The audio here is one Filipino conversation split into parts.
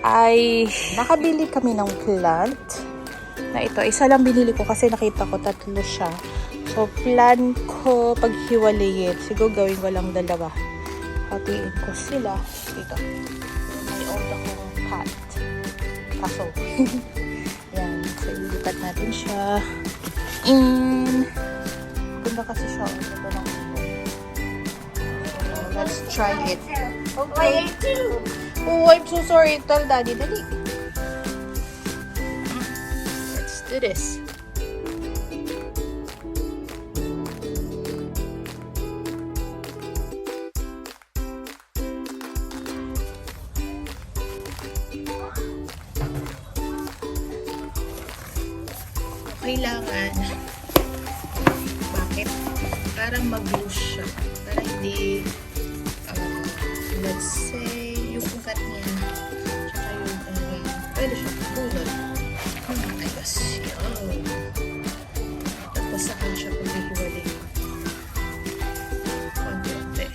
ay nakabili kami ng plant na ito. Isa lang binili ko kasi nakita ko tatlo siya. So, plan ko paghiwalayin. Siguro gawin ko lang dalawa. Hatiin ko sila. Dito. May old akong pot. Kaso. Yan. So, ilipat natin siya. And, ganda kasi siya. Let's try it. Okay. Oh, I'm so sorry. Tell Daddy. Dali. Let's do this. Kailangan. Bakit? Parang mag-loose siya. Para hindi let's say, yung ugat niya, tsaka yung, pwede siya pulot. Ayos. Yun. Tapos saka siya paghihiwalay. Konti-konti.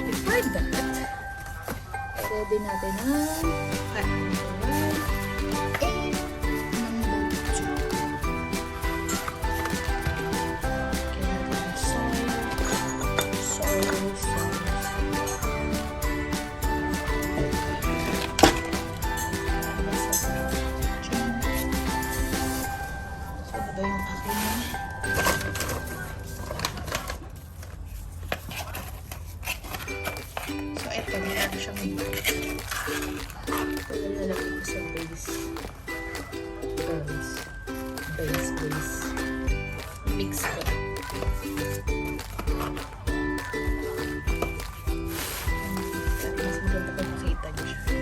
Before that, ready natin ang cut. And number 2. Kaya natin ang soil. So, ito, meron siyang ito na lalagay ko sa base. Base. Mix ko. Mas maganda kung makita niyo siya.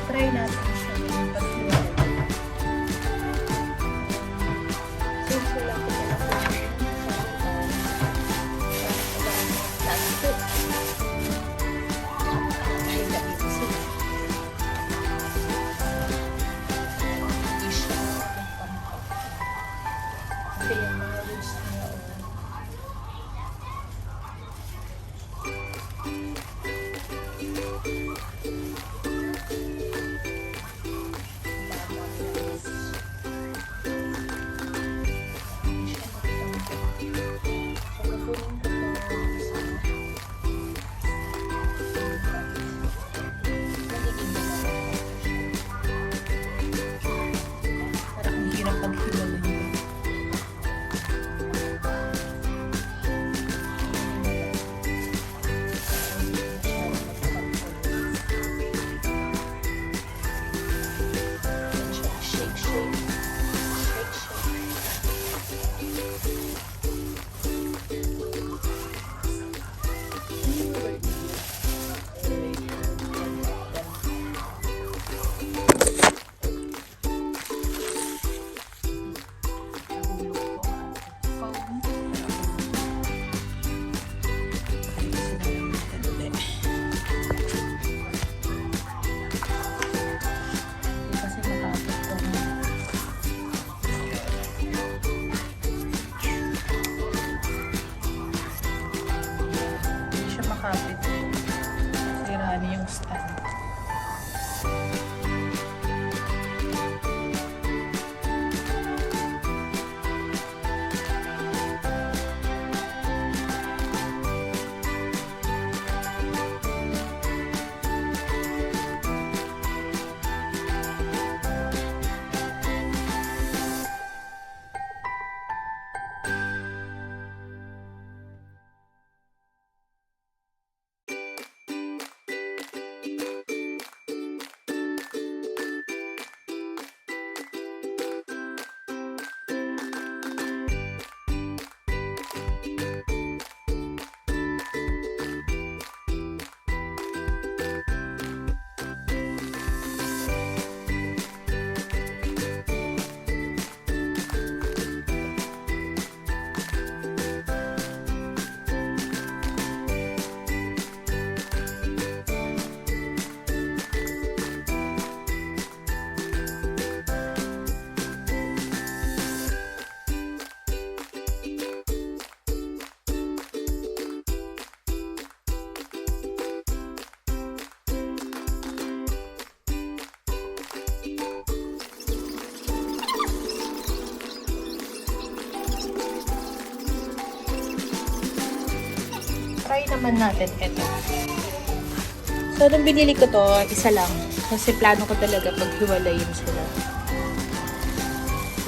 Try natin siya yung paghiwalay. Since wala ko pala ko plastic. Ay, gabit sila. Hindi siya pangkap. Kasi yung mga roots niya makapit. Sira na yung stand. try naman natin ito. So, nung binili ko to, isa lang. Kasi plano ko talaga paghiwalayin sila.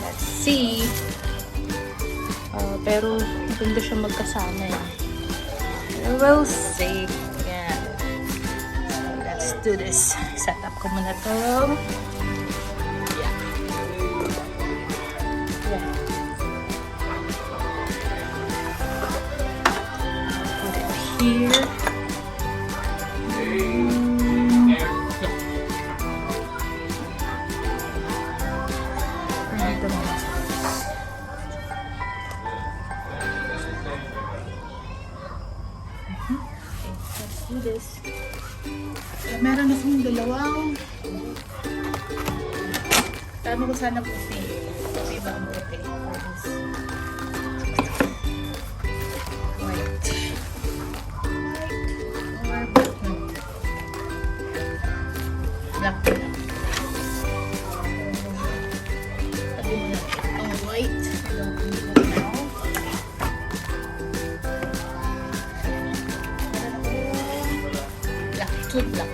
Let's see. Pero, maganda siya magkasama eh. We'll see. Yan. So, let's do this. Set up ko muna to. Yeah. Yeah. Put it here. Do this. Meron akong dalawang. Tama ko sana puti. Puti ba ang puti? White. Or black na. Black na lang. Sabi mo na ang white. Two black.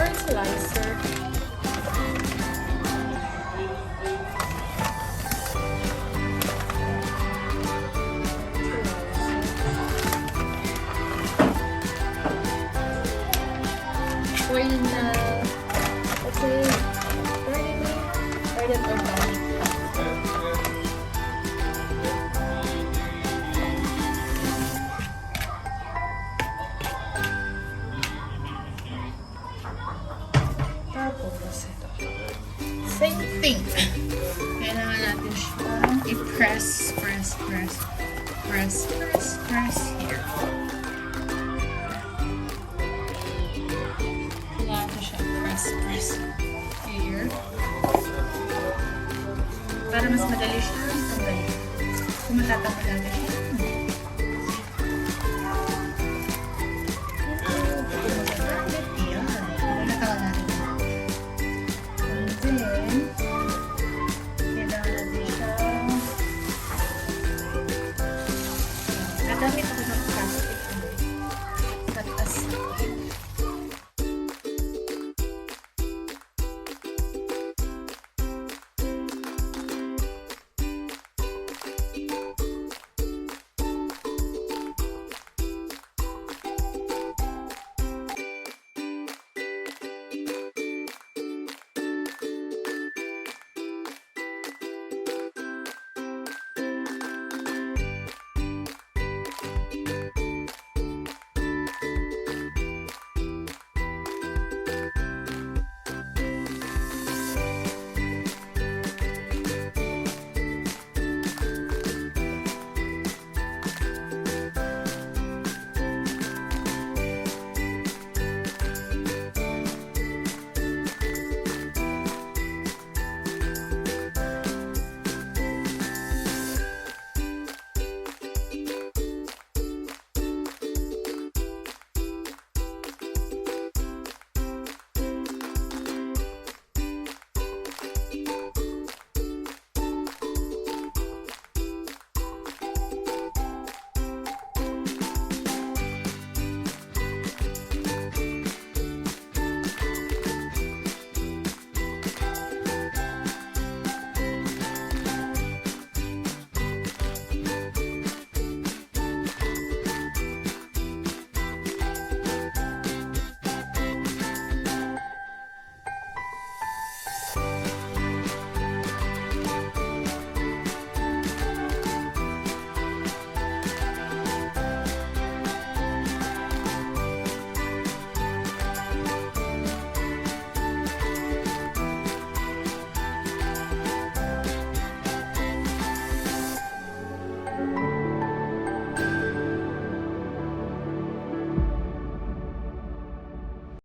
Fertilizer. Oil na kasi garden organic. Same thing. Kailangan natin siyang i-press, press here. Kailangan natin siya press here. Para mas madali siya tanggalin. Kung matatanggal natin siya.